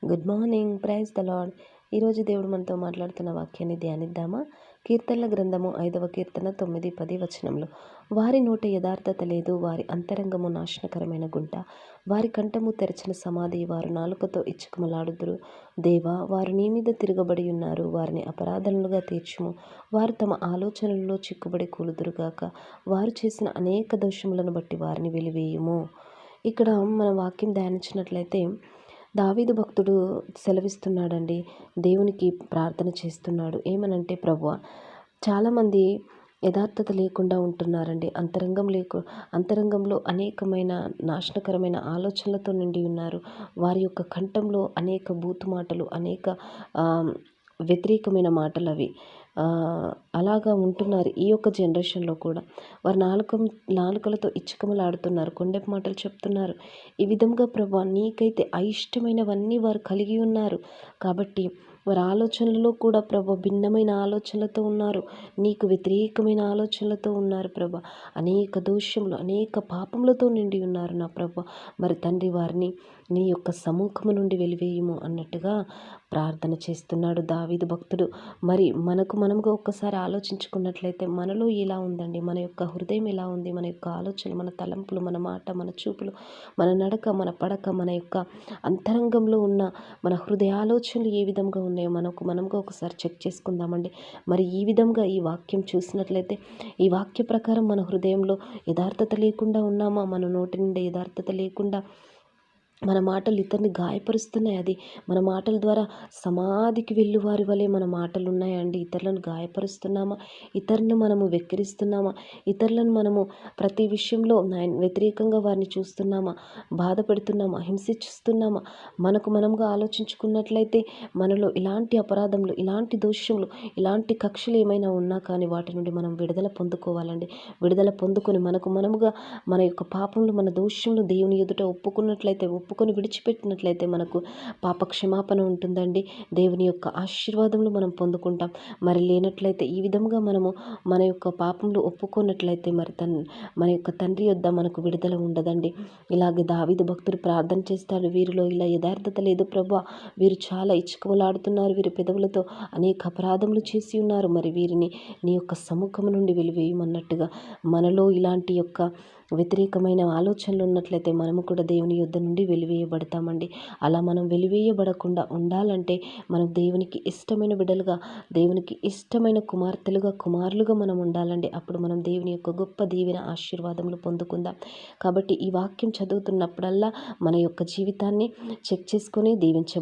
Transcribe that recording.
Good morning. Praise the lord. ఈరోజు దేవుడు మనతో మాట్లాడుతున్న వాక్యాన్ని ధ్యానిద్దామా? కీర్తనల గ్రంథము 5వ కీర్తన 9, 10 వచనంలో, వారి నోట యథార్థత లేదు, వారి అంతరంగము నాశనకరమైన గుంట, వారి కంఠము తెరచిన సమాధి, వారు నాలుకతో ఇచ్చుకమలాడుదురు. దేవా, వారు నీ మీద తిరగబడి ఉన్నారు, వారిని అపరాధములుగా తీర్చుము. వారు తమ ఆలోచనలలో చిక్కుబడి కూలుదురుగాక, వారు చేసిన అనేక దోషములను బట్టి వారిని వెలివేయుము. ఇక్కడ మన వాక్యం ధ్యానించినట్లయితే దావీదు భక్తుడు సెలవిస్తున్నాడండి. దేవునికి ప్రార్థన చేస్తున్నాడు. ఏమనంటే, ప్రభువా, చాలామంది యథార్థత లేకుండా ఉంటున్నారండి. అంతరంగంలో అనేకమైన నాశనకరమైన ఆలోచనలతో నిండి ఉన్నారు. వారి యొక్క కంఠంలో అనేక బూతు మాటలు, అనేక వ్యతిరేకమైన మాటలు అవి అలాగా ఉంటున్నారు. ఈ యొక్క జనరేషన్లో కూడా వారు నాలుకలతో ఇచ్చుకములాడుతున్నారు, కొండెపు మాటలు చెప్తున్నారు. ఈ విధంగా ప్రభువా, నీకైతే అయిష్టమైనవన్నీ వారు కలిగి ఉన్నారు. కాబట్టి వారి ఆలోచనలలో కూడా ప్రభా భిన్నమైన ఆలోచనలతో ఉన్నారు, నీకు వ్యతిరేకమైన ఆలోచనలతో ఉన్నారు ప్రభా. అనేక దోషములు, అనేక పాపములతో నిండి ఉన్నారు నా ప్రభా. మరి తండ్రి, వారిని నీ యొక్క సముఖము నుండి వెలివేయుము అన్నట్టుగా ప్రార్థన చేస్తున్నాడు దావీదు భక్తుడు. మరి మనముగా ఒక్కసారి ఆలోచించుకున్నట్లయితే మనలో ఎలా ఉందండి? మన యొక్క హృదయం ఎలా ఉంది? మన యొక్క ఆలోచనలు, మన తలంపులు, మన మాట, మన చూపులు, మన నడక, మన పడక, మన యొక్క అంతరంగంలో ఉన్న మన హృదయ ఆలోచనలు ఏ విధంగా ఉన్నాయో మనముగా ఒకసారి చెక్ చేసుకుందామండి. మరి ఈ విధంగా ఈ వాక్యం చూసినట్లయితే, ఈ వాక్య ప్రకారం మన హృదయంలో యథార్థత లేకుండా ఉన్నామా? మన నోటి నుండి యథార్థత లేకుండా మన మాటలు ఇతరుని గాయపరుస్తున్నాయి. అది మన మాటల ద్వారా సమాధికి వెళ్ళువారి వలె మన మాటలు ఉన్నాయండి. ఇతరులను గాయపరుస్తున్నామా? ఇతరులను మనము వెక్కిరిస్తున్నామా? ఇతరులను మనము ప్రతి విషయంలో వ్యతిరేకంగా వారిని చూస్తున్నామా? బాధ పెడుతున్నామా? హింసిస్తున్నామా? మనముగా ఆలోచించుకున్నట్లయితే మనలో ఇలాంటి అపరాధములు, ఇలాంటి దోషములు, ఇలాంటి కక్షలు ఏమైనా ఉన్నా కానీ వాటి నుండి మనం విడుదల పొందుకోవాలండి. విడుదల పొందుకొని మనముగా మన యొక్క పాపములు, మన దోషములు దేవుని ఎదుట ఒప్పుకొని విడిచిపెట్టినట్లయితే మనకు పాప క్షమాపణ ఉంటుందండి. దేవుని యొక్క ఆశీర్వాదములు మనం పొందుకుంటాం. మరి లేనట్లయితే ఈ విధంగా మనము మన యొక్క పాపములు ఒప్పుకున్నట్లయితే మన యొక్క తండ్రి యొద్ద మనకు విడుదల ఉండదండి. ఇలాగే దావీదు భక్తుడు ప్రార్థన చేస్తాడు, వీరిలో ఇలా యథార్థత లేదు ప్రభువా, వీరు చాలా ఇచ్చుకములాడుతున్నారు, వీరి పెదవులతో అనేక అపరాధములు చేసి ఉన్నారు, మరి వీరిని నీ యొక్క సముఖము నుండి వెలివేయమన్నట్టుగా మనలో ఇలాంటి యొక్క వ్యతిరేకమైన ఆలోచనలు ఉన్నట్లయితే మనము కూడా దేవుని యొద్ద నుండి వెలివేయబడతామండి. అలా మనం వెలివేయబడకుండా ఉండాలంటే మనం దేవునికి ఇష్టమైన బిడ్డలుగా, దేవునికి ఇష్టమైన కుమారులుగా మనం ఉండాలండి. అప్పుడు మనం దేవుని యొక్క గొప్ప దీవెన ఆశీర్వాదములు పొందుకుందాం. కాబట్టి ఈ వాక్యం చదువుతున్నప్పుడల్లా మన యొక్క జీవితాన్ని చెక్ చేసుకొని